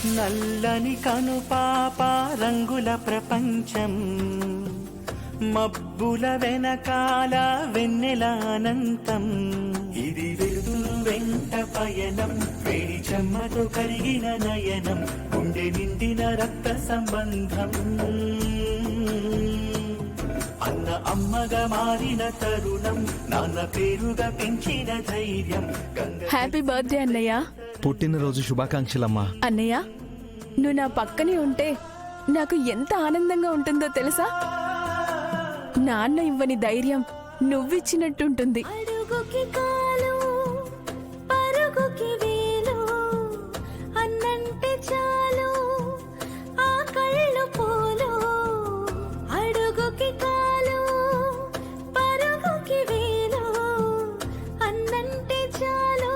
నల్లని కనుపాప రంగుల ప్రపంచం, మబ్బుల వెనకాల వెన్నెల అనంతం. ఇది వెలుతురు వెంట పయనం, వేడి చెమ్మతో కరిగిన నయనం, గుండె నిండిన రక్త సంబంధం. అన్న అమ్మగా మారిన తరుణం, నాన్న పేరుగా పెంచిన ధైర్యం. హ్యాపీ బర్త్డే అన్నయ్య. పుట్టినరోజు శుభాకాంక్షలమ్మా. అన్నయ్య, నువ్వు నా పక్కనే ఉంటే నాకు ఎంత ఆనందంగా ఉంటుందో తెలుసా? నాన్న ఇవ్వని ధైర్యం నువ్విచ్చినట్టుంటుంది. అడుగుకి కాలు పరుగుకి వేలు అన్నంటే చాలు ఆ కళ్ళు పోలు. అడుగుకి కాలు పరుగుకి వేలు అన్నంటే చాలు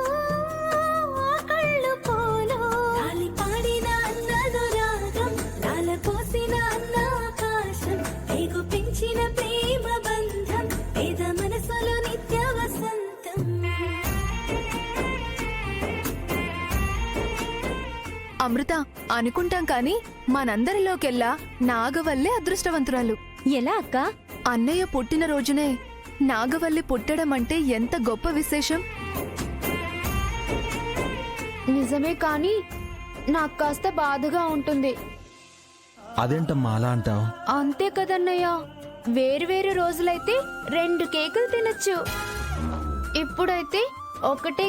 ఆ కళ్ళు పోలు. గాలి పాడిన అన్నదు రాగం, నాల పోసిన అన్న ఆకాశం, పేగు పెంచిన ప్రేమ బంధం, పేద మనసులో నిత్య వసంతం. అమృత, అనుకుంటాం కాని మనందరిలోకెల్లా నాగవల్లి అదృష్టవంతురాలు. ఎలా అక్క? అన్నయ్య పుట్టినరోజునే నాగవల్లి పుట్టడం అంటే ఎంత గొప్ప విశేషం. నిజమే, కానీ నాకు కాస్త బాధగా ఉంటుంది. అదేంటమ్మా అలా అంటావు? అంతే కదన్నయ్య, వేరు రోజులైతే 2 కేకులు తినొచ్చు, ఇప్పుడైతే ఒకటే.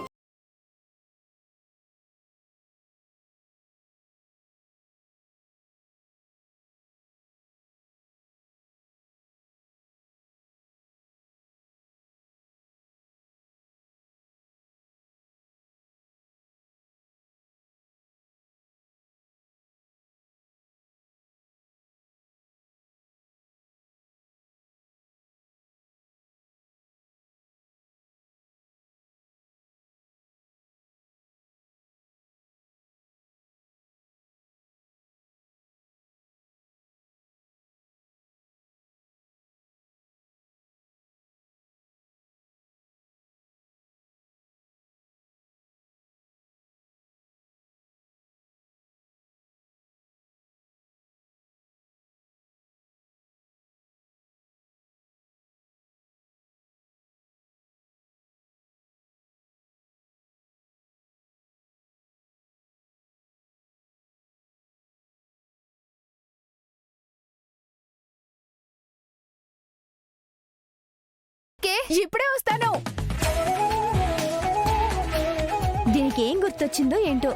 ఇప్పుడే వస్తాను. దీనికి ఏం గుర్తొచ్చిందో ఏంటో.